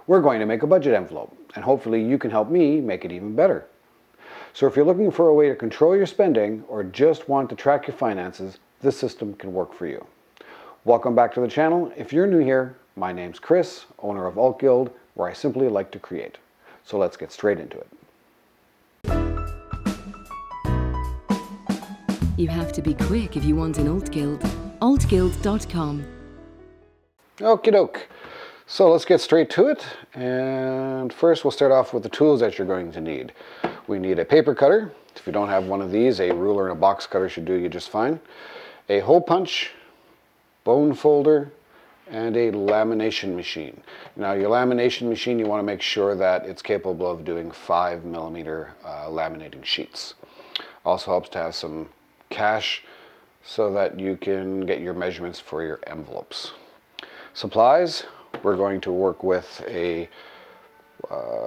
we're going to make a budget envelope, and hopefully you can help me make it even better. So if you're looking for a way to control your spending or just want to track your finances, this system can work for you. Welcome back to the channel. If you're new here, my name's Chris, owner of altguild, where I simply like to create. So let's get straight into it. You have to be quick if you want an altguild. altguild.com. Okie doke. So let's get straight to it. And first we'll start off with the tools that you're going to need. We need a paper cutter. If you don't have one of these, a ruler and a box cutter should do you just fine. A hole punch, bone folder, and a lamination machine. Now your lamination machine, you want to make sure that it's capable of doing 5mm laminating sheets. Also helps to have some cash so that you can get your measurements for your envelopes. Supplies, we're going to work with a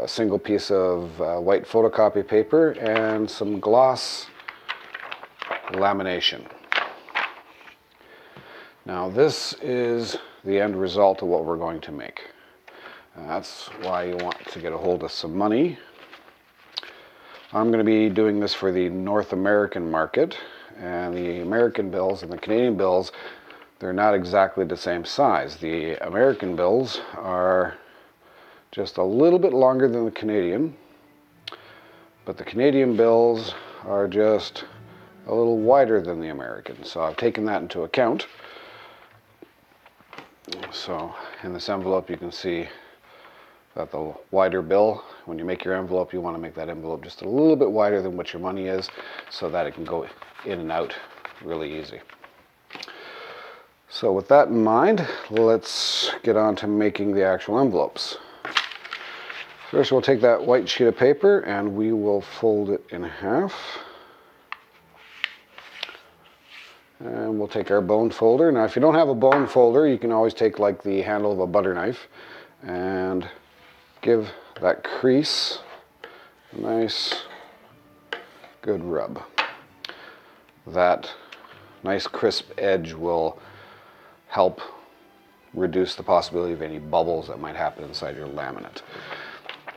single piece of white photocopy paper and some gloss lamination. Now this is the end result of what we're going to make. That's why you want to get a hold of some money. I'm going to be doing this for the North American market, and the American bills and the Canadian bills, they're not exactly the same size. The American bills are just a little bit longer than the Canadian, but the Canadian bills are just a little wider than the American. So I've taken that into account. So in this envelope you can see that the wider bill, when you make your envelope, you want to make that envelope just a little bit wider than what your money is so that it can go in and out really easy. So with that in mind, let's get on to making the actual envelopes. First we'll take that white sheet of paper and we will fold it in half. And we'll take our bone folder. Now if you don't have a bone folder, you can always take like the handle of a butter knife and give that crease a nice good rub. That nice crisp edge will help reduce the possibility of any bubbles that might happen inside your laminate.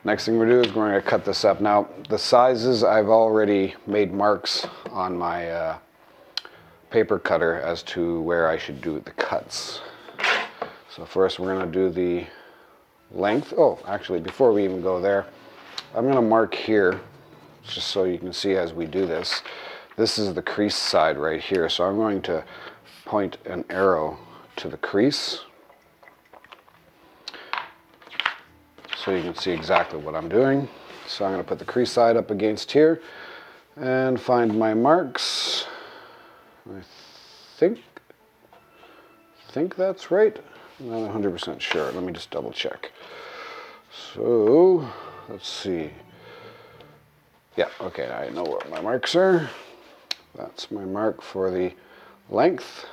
Next thing we're going to do is we're going to cut this up. Now the sizes, I've already made marks on my paper cutter as to where I should do the cuts. So first we're going to do the length. Oh, actually before we even go there, I'm going to mark here just so you can see as we do this. This is the crease side right here, so I'm going to point an arrow to the crease so you can see exactly what I'm doing. So I'm going to put the crease side up against here and find my marks. I think that's right. I'm not 100% sure. Let me just double check. So let's see. Yeah, okay, I know what my marks are. That's my mark for the length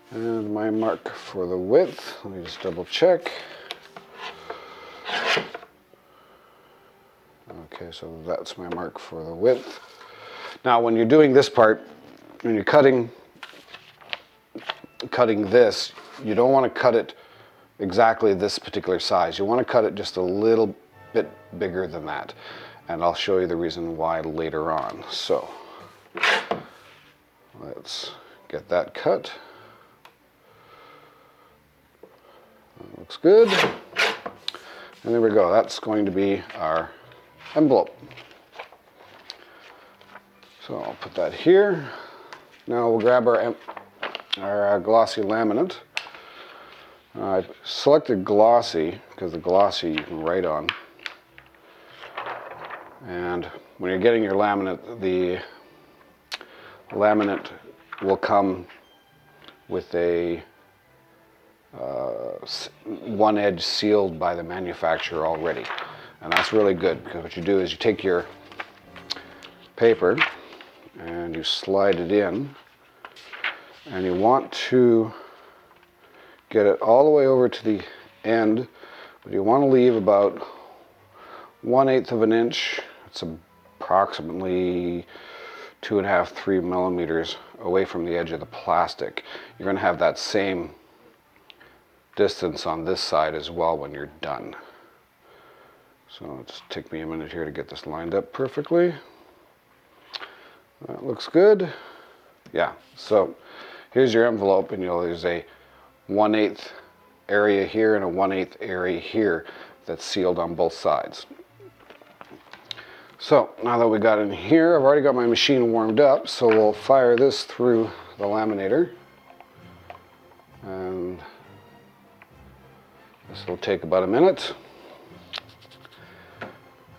and my mark for the width. Let me just double check. Okay, so that's my mark for the width. Now when you're doing this part, when you're cutting this, you don't want to cut it exactly this particular size. You want to cut it just a little bit bigger than that. And I'll show you the reason why later on. So let's get that cut. That looks good. And there we go. That's going to be our envelope. So I'll put that here. Now we'll grab our glossy laminate. I selected glossy because the glossy you can write on. And when you're getting your laminate, the laminate will come with a one edge sealed by the manufacturer already. And that's really good because what you do is you take your paper and you slide it in, and you want to get it all the way over to the end, but you want to leave about 1/8 of an inch. It's approximately 2.5 to 3 millimeters away from the edge of the plastic. You're going to have that same distance on this side as well when you're done. So it's take me a minute here to get this lined up perfectly. That looks good. Yeah, so here's your envelope, and there's a 1/8 area here and a 1/8 area here that's sealed on both sides. So now that we got in here, I've already got my machine warmed up, so we'll fire this through the laminator. And this will take about a minute.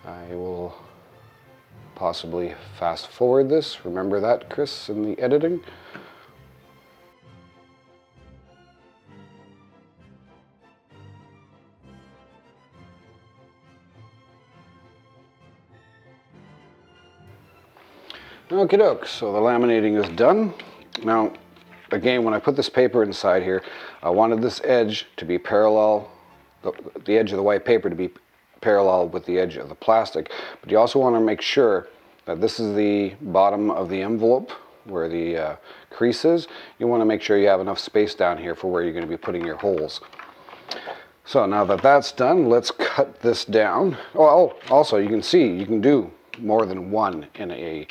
I will possibly fast forward this. Remember that, Chris, in the editing? Okie doke, so the laminating is done. Now, again, when I put this paper inside here, I wanted this edge to be parallel, the edge of the white paper to be parallel with the edge of the plastic. But you also want to make sure that this is the bottom of the envelope where the crease is. You want to make sure you have enough space down here for where you're going to be putting your holes. So now that that's done, let's cut this down. Oh, also you can see you can do more than one in a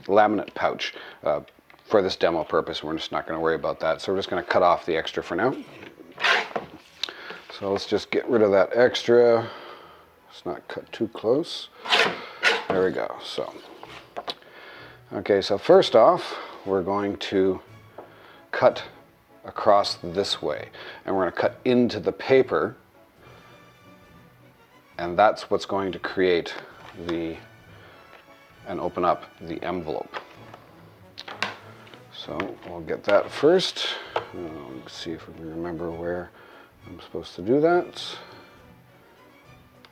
laminate pouch. For this demo purpose, we're just not going to worry about that. So we're just going to cut off the extra for now. So let's just get rid of that extra. Let's not cut too close. There we go. So, okay, so first off, we're going to cut across this way. And we're going to cut into the paper. And that's what's going to create and open up the envelope. So we'll get that first. Let's see if we can remember where I'm supposed to do that.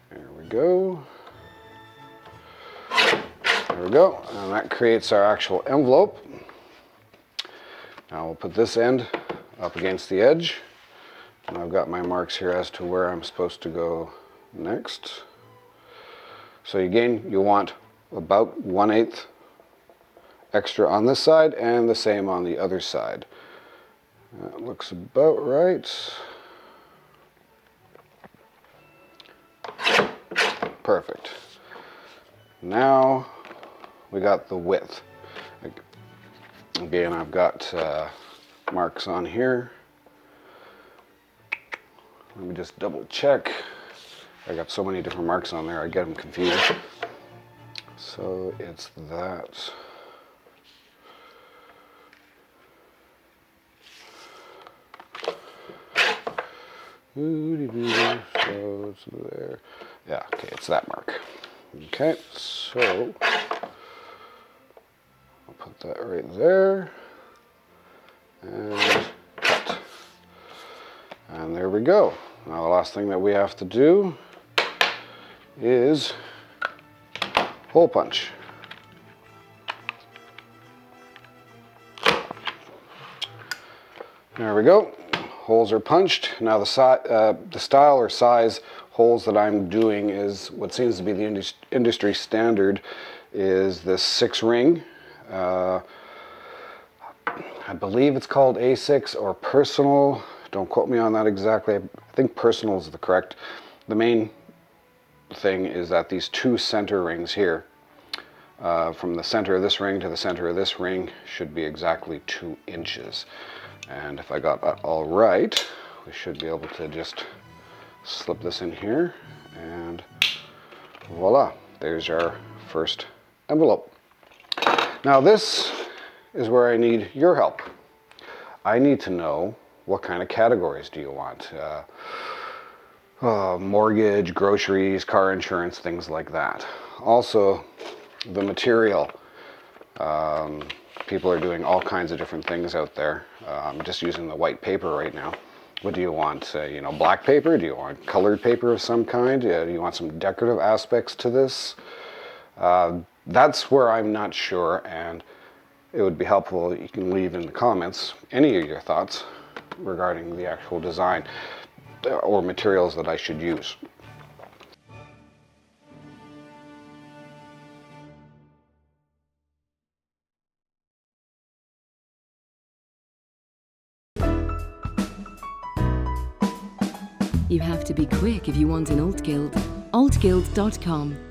There we go. There we go. And that creates our actual envelope. Now we'll put this end up against the edge. And I've got my marks here as to where I'm supposed to go next. So again, you want about 1/8 extra on this side and the same on the other side. That looks about right. Perfect. Now we got the width. Again, I've got marks on here. Let me just double check. I got so many different marks on there, I get them confused. So it's that. So it's there. Yeah, okay, it's that mark. Okay, so I'll put that right there. And cut. And there we go. Now the last thing that we have to do is hole punch. There we go. Holes are punched. Now the style or size holes that I'm doing is what seems to be the industry standard is this 6-ring. I believe it's called A6 or personal. Don't quote me on that exactly. I think personal is the correct. The main thing is that these 2 center rings here, from the center of this ring to the center of this ring, should be exactly 2 inches. And if I got that all right, we should be able to just slip this in here, and voila, there's our first envelope. Now this is where I need your help. I need to know what kind of categories do you want. Mortgage, groceries, car insurance, things like that. Also, the material. People are doing all kinds of different things out there. I'm just using the white paper right now. What do you want? Black paper? Do you want colored paper of some kind? Do you want some decorative aspects to this? That's where I'm not sure, and it would be helpful. You can leave in the comments any of your thoughts regarding the actual design or materials that I should use. You have to be quick if you want an alt guild. altguild.com